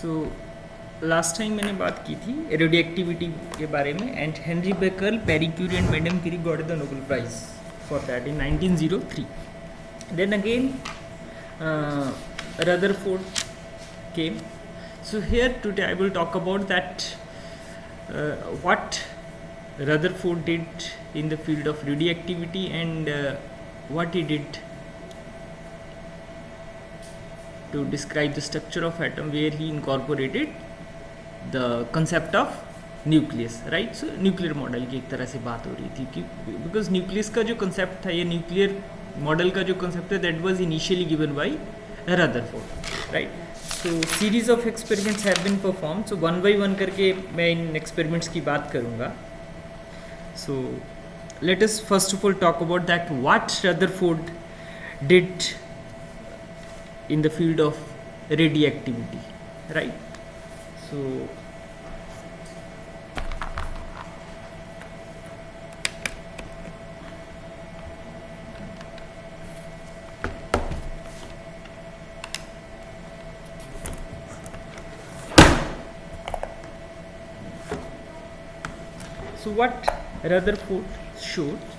So last time मैंने बात की थी रेडियोएक्टिविटी के बारे में and Henry Becquerel, Pierre Curie and madam Curie got the Nobel prize for that in 1903. Then again Rutherford came. So here today I will talk about that what Rutherford did in the field of radioactivity and what he did to describe the structure of atom, where he incorporated the concept of nucleus, right. So nuclear model की एक तरह से बात हो रही थी कि because nucleus का जो कंसेप्ट था, ये न्यूक्लियर मॉडल का जो कंसेप्ट है, that was initially given by Rutherford, right. So series of experiments have been perform. So one by one करके मैं इन एक्सपेरिमेंट्स की बात करूँगा. So let us first of all talk about that what Rutherford did in the field of radioactivity, right. So what Rutherford showed,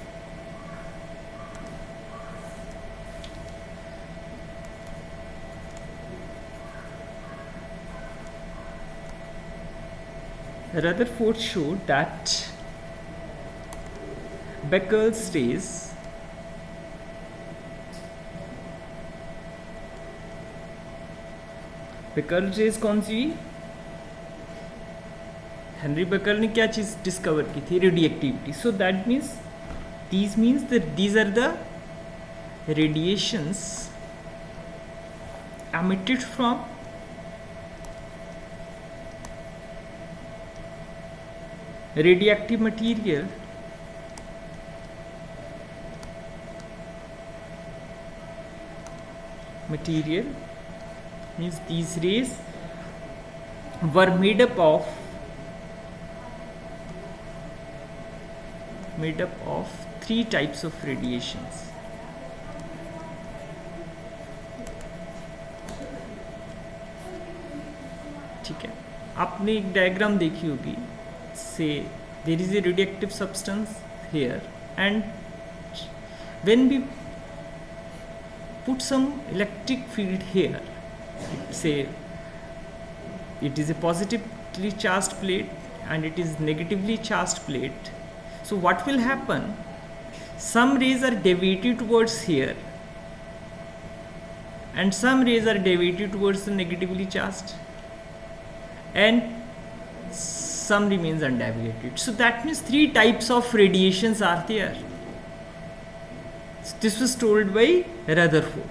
Rutherford showed that Becquerel's rays कौन सी? Henry Becquerel ने क्या चीज डिस्कवर की थी? Radioactivity. So that means these are the radiations emitted from radioactive material means these rays were made up of three types of radiations. ठीक है, आपने एक डायग्राम देखी होगी. Say there is a radioactive substance here, and when we put some electric field here, say it is a positively charged plate and it is negatively charged plate. So what will happen? Some rays are deviated towards here and some rays are deviated towards the negatively charged, and some remains undeviated. So that means three types of radiations are there. So this was told by Rutherford,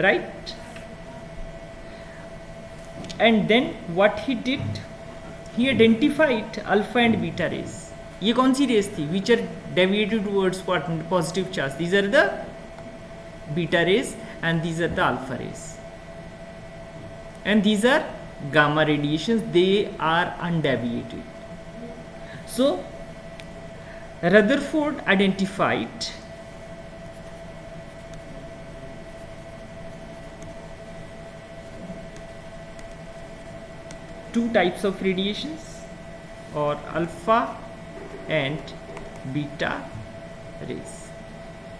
right? And then what he did, he identified alpha and beta rays. ये कौन सी race थी? which are deviated towards positive charge. These are the beta rays and these are the alpha rays, and these are gamma radiations. They are undeviated. So Rutherford identified two types of radiations, or alpha and beta rays.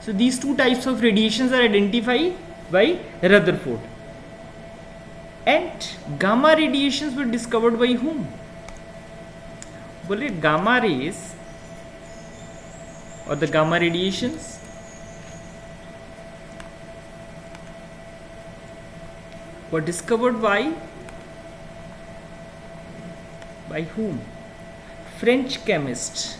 So these two types of radiations are identified by Rutherford. And gamma radiations were discovered by whom? बोले gamma rays or the gamma radiations were discovered by whom? French chemist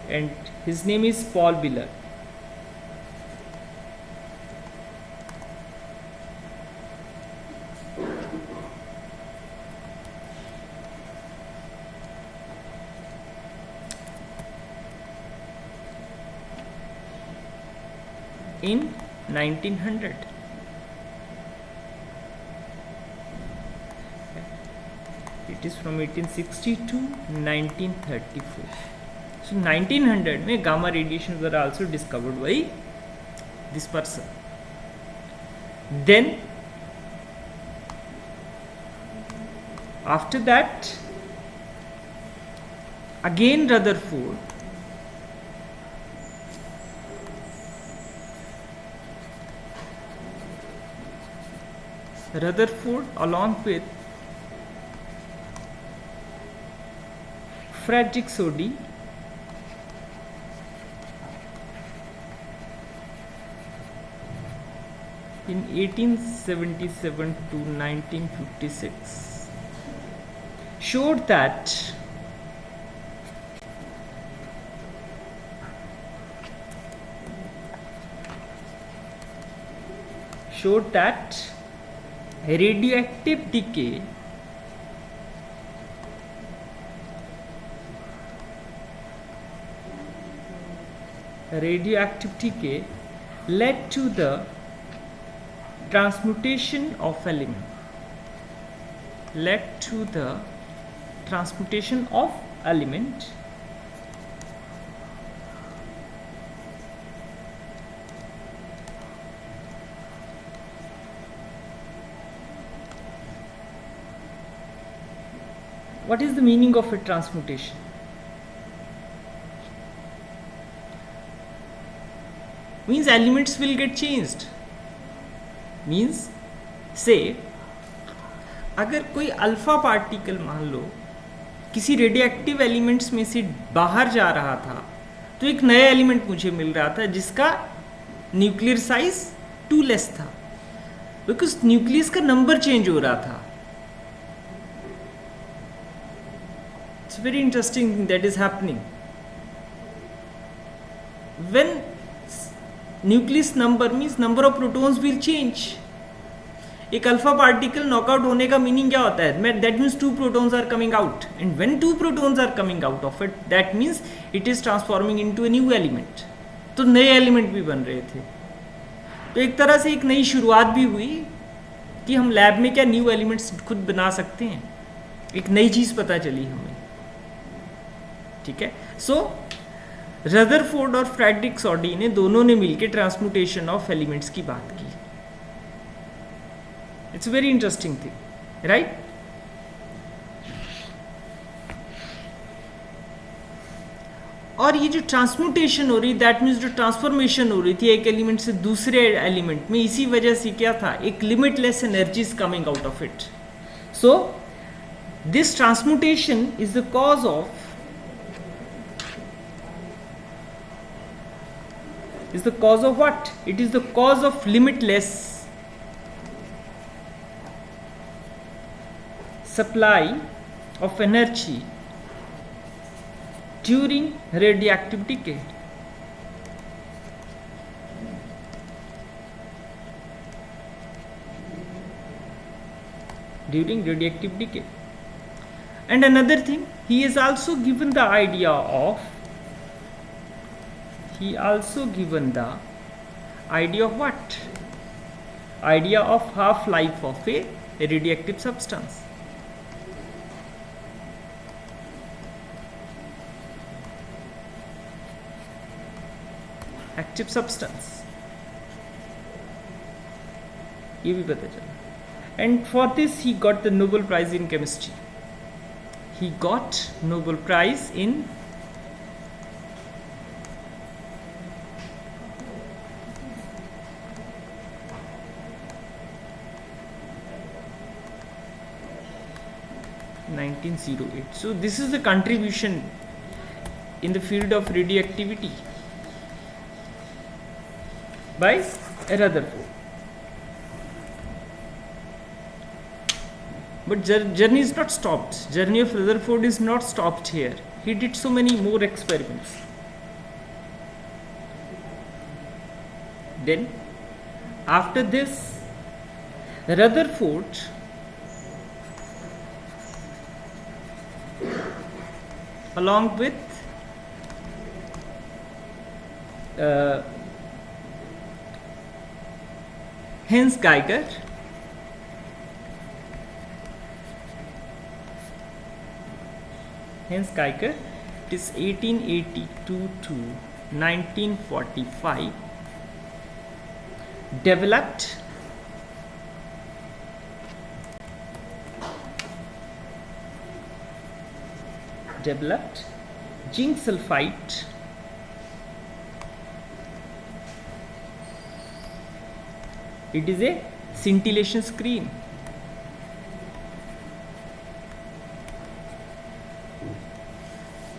and his name is Paul Biller. In 1900. It is from 1860 to 1934. So 1900 में gamma radiations were also discovered by this person. Then after that, again Rutherford along with Frederick Soddy in 1877 to 1956 showed that radioactive decay led to the transmutation of element. What is the meaning of a transmutation? Means elements will get changed. Means say अगर कोई alpha particle मान लो किसी radioactive elements में से बाहर जा रहा था, तो एक नया एलिमेंट मुझे मिल रहा था जिसका न्यूक्लियर साइज 2 लेस था, बिकॉज न्यूक्लियस का नंबर चेंज हो रहा था. It's very interesting thing that is happening when nucleus number means number of protons will change. एक अल्फा पार्टिकल नॉकआउट होने का मीनिंग क्या होता है? That means 2 protons are coming out, and when 2 protons are coming out of it, that means it is transforming into a new element. तो नए element भी बन रहे थे. तो एक तरह से एक नई शुरुआत भी हुई कि हम लैब में क्या न्यू एलिमेंट्स खुद बना सकते हैं. एक नई चीज पता चली हमें. ठीक है. सो रदरफोर्ड और फ्रेडरिक सॉडी ने दोनों ने मिलकर ट्रांसम्यूटेशन ऑफ एलिमेंट्स की बात की. It's very interesting thing, right? और ये जो ट्रांसम्यूटेशन हो रही, दैट मीन्स जो ट्रांसफॉर्मेशन हो रही थी एक एलिमेंट से दूसरे एलिमेंट में, इसी वजह से क्या था, एक limitless energy is coming out of it. So this transmutation is the cause of what? It is the cause of limitless supply of energy during radioactive decay. And another thing, he has also given the idea of what? Idea of half-life of a radioactive substance. Active substance. ये भी पता चला. And for this he got the Nobel Prize in chemistry. He got Nobel Prize in (1908). So this is the contribution in the field of radioactivity by Rutherford. But journey is not stopped. Journey of Rutherford is not stopped here. He did so many more experiments. Then after this, Rutherford along with Hans Geiger it is 1882 to 1945, developed zinc sulfide it is a scintillation screen.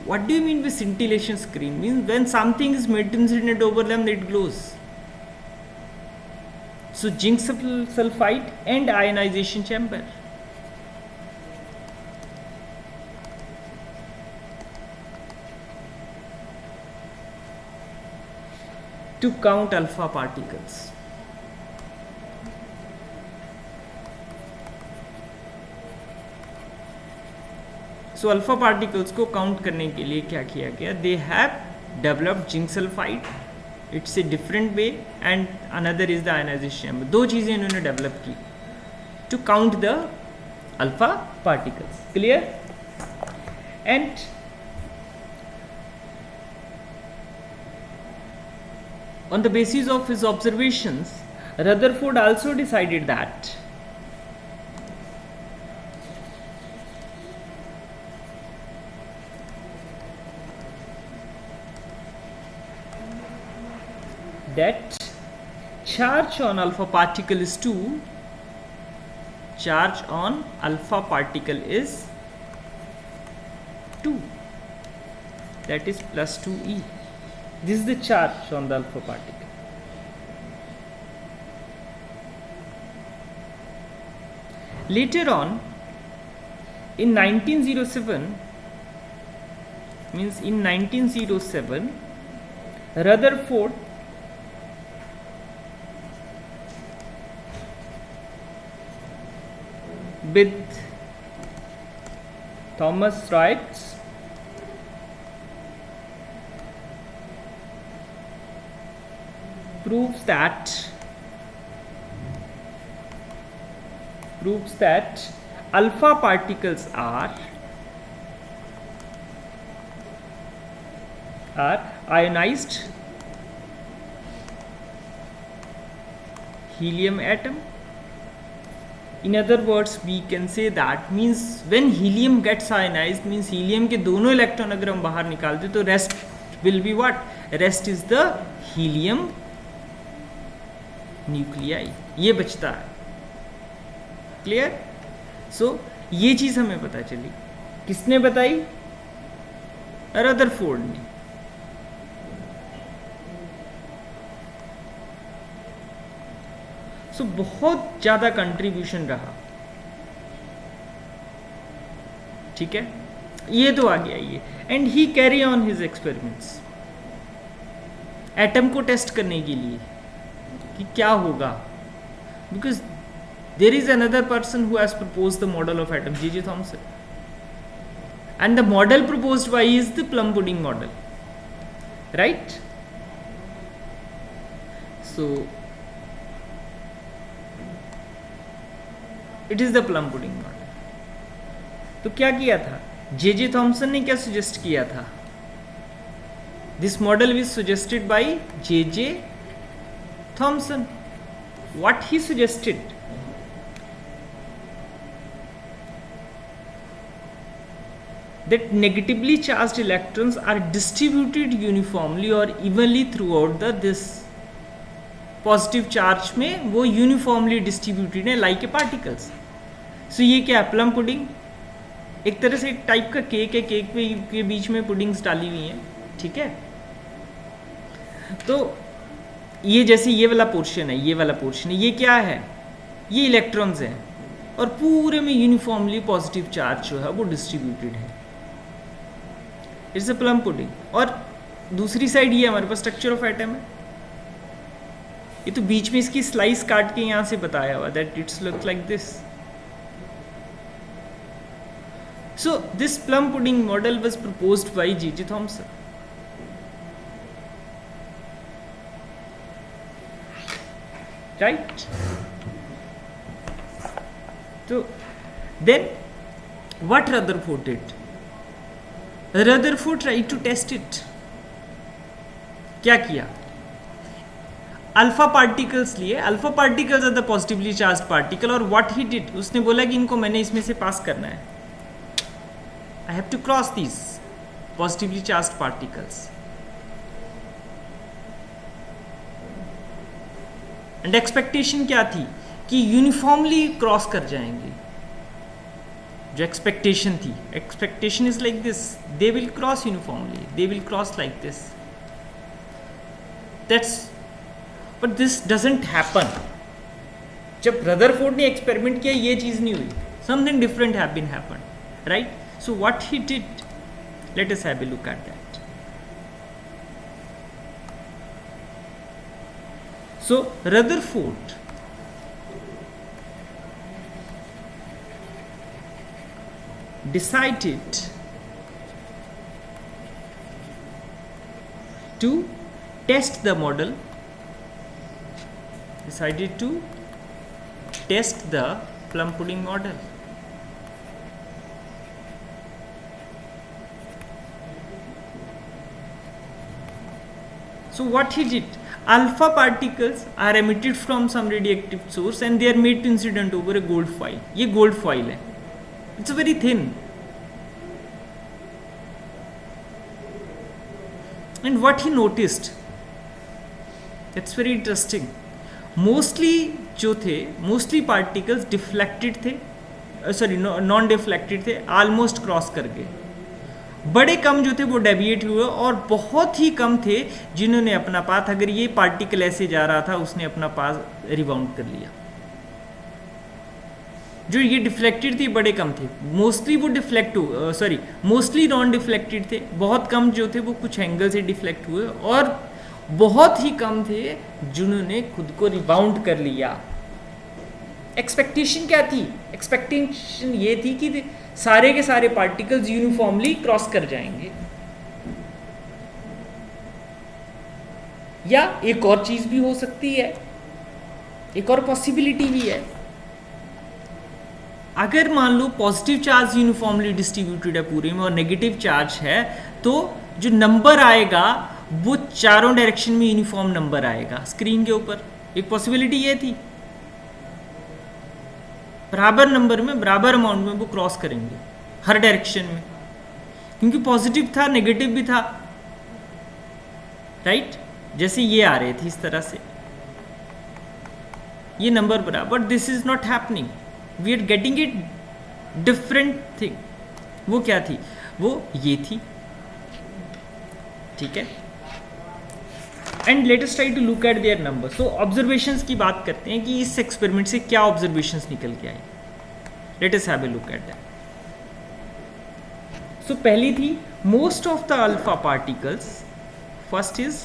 What do you mean by scintillation screen? Means when something is maintained in it over them, it glows. So zinc sulfide and ionization chamber. To count alpha particles. So alpha particles को count करने के लिए क्या किया गया? They have developed zinc sulphide, it's a different way, and another is the ionisation chamber. दो चीज़ें इन्होंने डेवलप की to count the alpha particles. Clear? And on the basis of his observations, Rutherford also decided that charge on alpha particle is 2, charge on alpha particle is 2, that is plus 2e. This is the charge on the alpha particle. Later on, in 1907, Rutherford with Thomas Wright proves that alpha particles are ionized helium atom. In other words, we can say that means when helium gets ionized, means helium के दोनों electron अगर हम बाहर निकालते तो rest will be what? Rest is the helium nuclei. ये बचता है. क्लियर? सो ये चीज हमें पता चली. किसने बताई? रदरफोर्ड ने. सो बहुत ज्यादा कंट्रीब्यूशन रहा. ठीक है, ये तो आ गया ये. And he carry on his experiments atom को टेस्ट करने के लिए कि क्या होगा. Because there is another person who has proposed the model of atom, J.J. Thomson, and the model proposed by is the plum pudding model, right? So it is the plum pudding model. तो क्या किया था? J.J. Thomson ने क्या suggest किया था? This model is suggested by J.J. Thomson. What he suggested? That negatively charged electrons are distributed uniformly or evenly throughout this positive charge में वो uniformly distributed है like a particles. So ये क्या है? plum pudding. एक तरह से एक टाइप का केक है. केक के बीच में पुडिंग्स डाली हुई हैं. ठीक है, तो ये जैसे ये वाला पोर्शन है, ये वाला पोर्शन है, ये क्या है? ये इलेक्ट्रॉन्स हैं और पूरे में यूनिफॉर्मली पॉजिटिव चार्ज जो है वो डिस्ट्रीब्यूटेड है. It's a plum pudding. और दूसरी साइड ये हमारे पास स्ट्रक्चर ऑफ एटम है. ये तो बीच में इसकी स्लाइस काट के यहां से बताया हुआ that it's look like this. So this plum pudding model was proposed by J.J. Thomson. Right? So then what Rutherford did? Rutherford tried to test it. क्या किया? अल्फा पार्टिकल्स लिए, alpha particles are the positively charge particle, और what he did, उसने बोला कि इनको मैंने इसमें से पास करना है, I have to cross these positively charge particles, and expectation क्या थी कि यूनिफॉर्मली क्रॉस कर जाएंगे, जो एक्सपेक्टेशन थी, expectation is like this, they will cross uniformly, they will cross like this, that's, but this doesn't happen. जब Rutherford ने experiment किया ये चीज नहीं हुई, something different have been happen, right? So what he did, let us have a look at that. So Rutherford decided to test the model, decided to test the plum pudding model. So what he did, alpha particles are emitted from some radioactive source and they are made to incident over a gold foil. ये gold foil है, it's very thin, and what he noticed, it's very interesting, mostly जो थे, mostly particles deflected थे, sorry non deflected थे, almost cross कर गए, बड़े कम जो थे वो डेविएट हुए, और बहुत ही कम थे जिन्होंने अपना पाथ, अगर ये पार्टिकल ऐसे जा रहा था उसने अपना पाथ रिबाउंड कर लिया। जो ये डिफ्लेक्टेड थी बड़े कम थे, मोस्टली वो मोस्टली नॉन डिफ्लेक्टेड थे, बहुत कम जो थे वो कुछ एंगल से डिफ्लेक्ट हुए, और बहुत ही कम थे जिन्होंने खुद को रिबाउंड कर लिया। एक्सपेक्टेशन क्या थी? एक्सपेक्टेशन ये थी कि सारे के सारे पार्टिकल्स यूनिफॉर्मली क्रॉस कर जाएंगे, या एक और चीज भी हो सकती है, एक और पॉसिबिलिटी भी है, अगर मान लो पॉजिटिव चार्ज यूनिफॉर्मली डिस्ट्रीब्यूटेड है पूरे में और नेगेटिव चार्ज है, तो जो नंबर आएगा वो चारों डायरेक्शन में यूनिफॉर्म नंबर आएगा स्क्रीन के ऊपर। एक पॉसिबिलिटी ये थी, बराबर नंबर में, बराबर अमाउंट में वो क्रॉस करेंगे हर डायरेक्शन में, क्योंकि पॉजिटिव था नेगेटिव भी था, राइट? जैसे ये आ रहे थे इस तरह से, ये नंबर बराबर, this is not happening, we are getting it different thing. वो क्या थी? वो ये थी, ठीक है। And let us try to look at their number. सो ऑब्जर्वेशंस की बात करते हैं कि इस एक्सपेरिमेंट से क्या ऑब्जर्वेशंस निकल के आई। Let us have a look at that. So पहली थी most of the alpha particles, first is,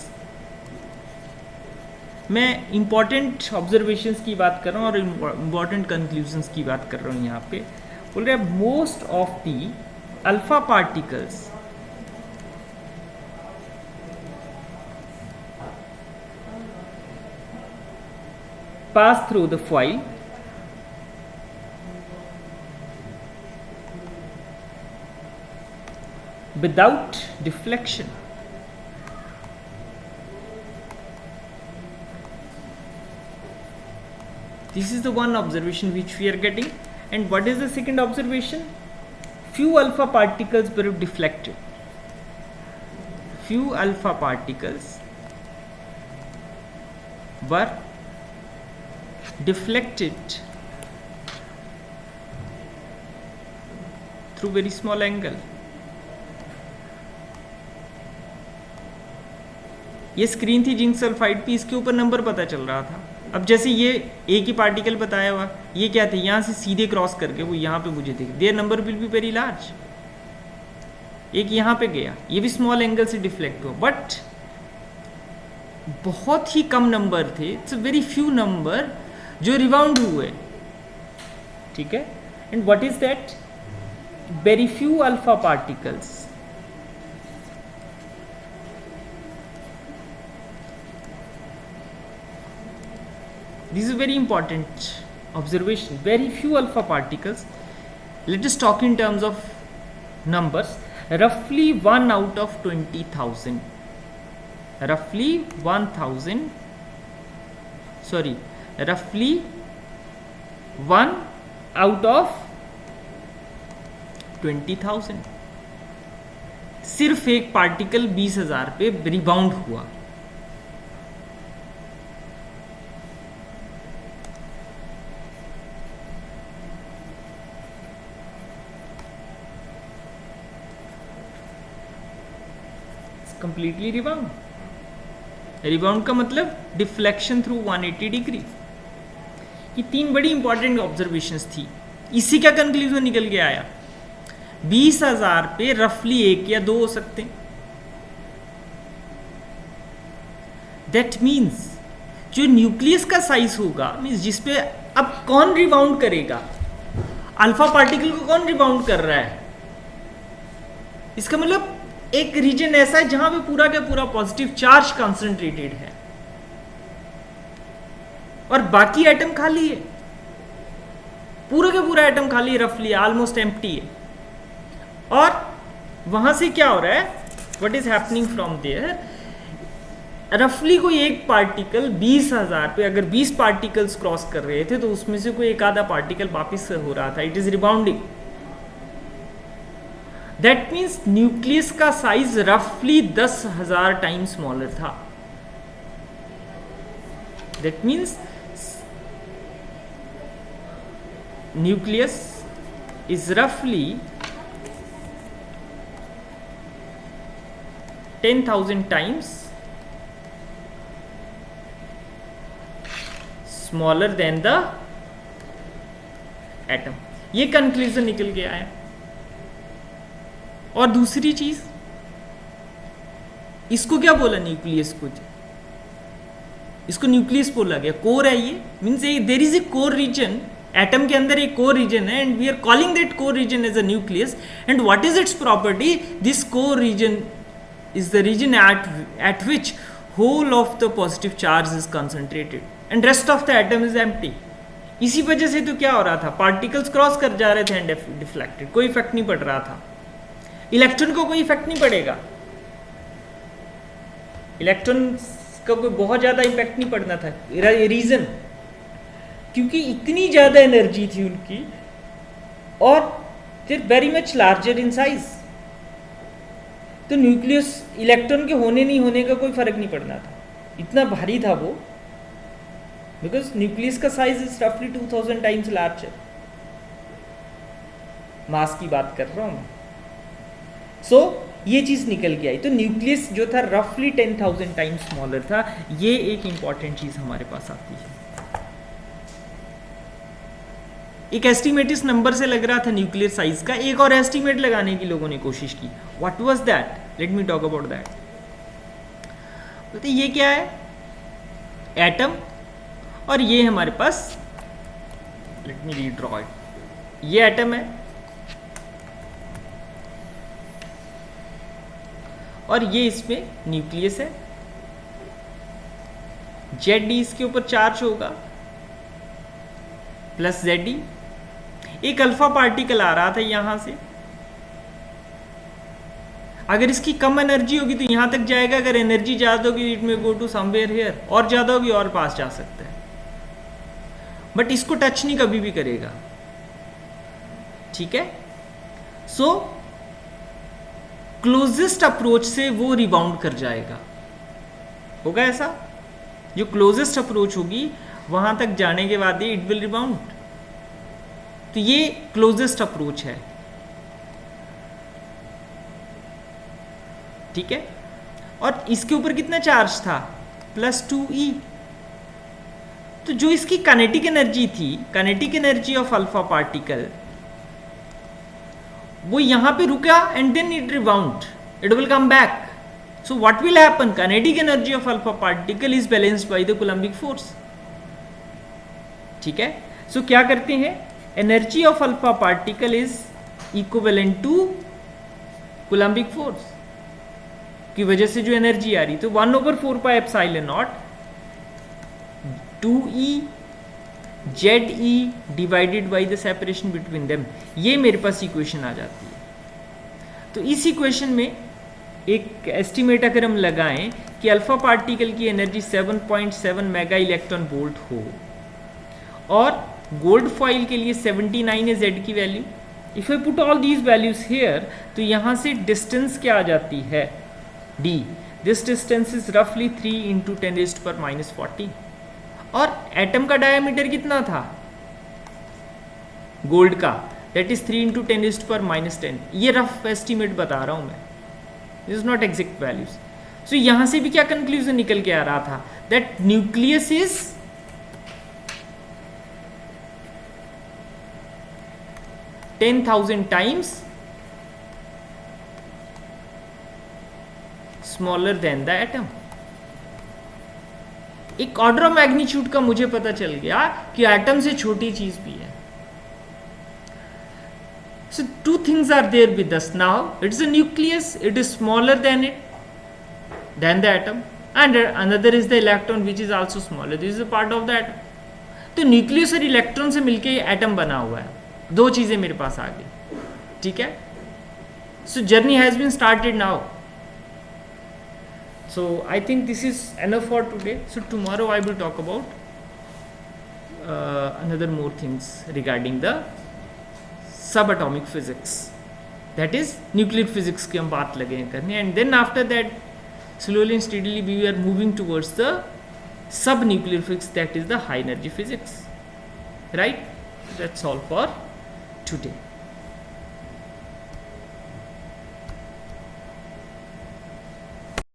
मैं इंपॉर्टेंट ऑब्जर्वेशंस की बात कर रहा हूँ और इंपॉर्टेंट कंक्लूजन्स की बात कर रहा हूँ। यहाँ पे बोल रहे हैं most of the alpha particles pass through the foil without deflection. This is the one observation which we are getting. And what is the second observation? Few alpha particles were deflected. Few alpha particles were deflected through very small angle. ये screen थी zinc sulphide पे, इसके ऊपर number पता चल रहा था। अब जैसे ये एक ही पार्टिकल बताया हुआ, ये क्या थे, यहाँ से सीधे क्रॉस करके वो यहाँ पे मुझे दिखे, their number will be very large. एक यहाँ पे गया, ये भी स्मॉल एंगल से डिफ्लेक्ट हुआ, बट बहुत ही कम नंबर थे, इट्स वेरी फ्यू नंबर जो रिबाउंड हुए, ठीक है। And what is that? Very few alpha particles This is a very important observation. Very few alpha particles. Let us talk in terms of numbers. Roughly 1 out of 20,000. Roughly 1,000 sorry रफली 1 out of 20,000, सिर्फ एक particle 20,000 पे rebound हुआ। Completely rebound. Rebound का मतलब deflection through 180 degree. ये 3 बड़ी important observations थी। इसी का कंक्लूजन निकल के आया 20,000 पे रफली 1 या 2 हो सकते हैं। दैट मीन्स जो न्यूक्लियस का साइज होगा, मीन्स जिसपे अब कौन रिबाउंड करेगा, अल्फा पार्टिकल को कौन रिबाउंड कर रहा है, इसका मतलब एक रीजन ऐसा है जहां पे पूरा का पूरा पॉजिटिव चार्ज कंसंट्रेटेड है और बाकी एटम खाली है, पूरा का पूरा एटम खाली है, रफली ऑलमोस्ट एम्प्टी है। और वहां से क्या हो रहा है, what is happening from there, रफली कोई एक पार्टिकल 20,000 पे अगर 20 पार्टिकल्स क्रॉस कर रहे थे तो उसमें से कोई एक आधा पार्टिकल वापिस हो रहा था, it is rebounding. That means nucleus का साइज रफली 10,000 टाइम स्मॉलर था। दैट मीन्स न्यूक्लियस इज रफली 10,000 times smaller than the atom. ये कंक्लूजन निकल के आया। और दूसरी चीज, इसको क्या बोला न्यूक्लियस को, इसको न्यूक्लियस बोला गया, कोर है ये, means there is a core region, atom के अंदर एक कोर रीजन है and we are calling that core region as a nucleus. And what is its property, this core region is the region at which whole of the positive charge is concentrated and rest of the atom is empty। इसी वजह से तो क्या हो रहा था, particles cross कर जा रहे थे एंड डिफ्लेक्टेड, कोई इफेक्ट नहीं पड़ रहा था। इलेक्ट्रॉन को कोई इफेक्ट नहीं पड़ेगा, इलेक्ट्रॉन का कोई बहुत ज्यादा इफेक्ट नहीं पड़ना था। रीजन क्योंकि इतनी ज्यादा एनर्जी थी उनकी और फिर very much larger in size, तो न्यूक्लियस इलेक्ट्रॉन के होने नहीं होने का कोई फर्क नहीं पड़ना था, इतना भारी था वो, बिकॉज न्यूक्लियस का साइज इज रफली 2000 टाइम्स लार्जर। मास की बात कर रहा हूं मैं। सो ये चीज निकल के आई, तो न्यूक्लियस जो था रफली 10,000 टाइम्स स्मॉलर था। ये एक इंपॉर्टेंट चीज हमारे पास आती है। एक एस्टिमेटिस नंबर से लग रहा था न्यूक्लियर साइज का, एक और एस्टिमेट लगाने की लोगों ने कोशिश की। What was that, let me talk about that. बोलते ये क्या है, एटम, और ये हमारे पास, लेट मी रीड्रॉ इट, ये एटम है और ये इसमें न्यूक्लियस है। जेड डी इसके ऊपर चार्ज होगा प्लस जेड डी। एक अल्फा पार्टिकल आ रहा था यहां से, अगर इसकी कम एनर्जी होगी तो यहां तक जाएगा, अगर एनर्जी ज्यादा होगी इट में गो टू समवेयर हियर, और ज्यादा होगी और पास जा सकता है, बट इसको टच नहीं कभी भी करेगा। ठीक है, सो क्लोजेस्ट अप्रोच से वो रिबाउंड कर जाएगा, होगा ऐसा, जो क्लोजेस्ट अप्रोच होगी वहां तक जाने के बाद ही इट विल रिबाउंड। तो ये क्लोजेस्ट अप्रोच है। ठीक है, और इसके ऊपर कितना चार्ज था, +2e। तो जो इसकी काइनेटिक एनर्जी थी, kinetic energy of alpha particle, वो यहां पे रुका and then it rebound, it will come back. So what will happen, kinetic energy of alpha particle is balanced by the coulombic force. ठीक है, सो क्या करते हैं, energy of alpha particle is equivalent to coulombic force की वजह से जो energy आ रही, तो 1/4πε0 2e ZE divided by the separation between them, ये मेरे पास इक्वेशन आ जाती है। तो इस इक्वेशन में एक एस्टिमेट अगर हम लगाएं कि अल्फा पार्टिकल की एनर्जी 7.7 मेगा इलेक्ट्रॉन वोल्ट हो और गोल्ड फॉइल के लिए 79 है जेड की value. If I put all these values here तो यहाँ से डिस्टेंस क्या आ जाती है d. दिस डिस्टेंस इज रफली 3 इंटू 10⁻⁻40 और एटम का डायमीटर कितना था गोल्ड का, दैट इज 3 इंटू 10⁻10. ये रफ एस्टिमेट बता रहा हूं मैं, this is not exact values. So यहां से भी क्या कंक्लूजन निकल के आ रहा था, that nucleus is 10,000 times smaller than the atom. एक ऑर्डर ऑफ मैग्नीट्यूड का मुझे पता चल गया कि एटम से छोटी चीज भी है. So two things are there with us now. It is a nucleus. It is smaller than the atom, and another is the electron, which is also smaller. This is a part of the atom. तो nucleus और electron से मिलके atom बना हुआ है. दो चीजें मेरे पास आ गई. ठीक है. So journey has been started now. So I think this is enough for today. So tomorrow I will talk about another more things regarding the subatomic physics, that is nuclear physics की हम बात लगे हैं करने. And then after that slowly and steadily we are moving towards the subnuclear physics, that is the high energy physics. Right, that's all for today.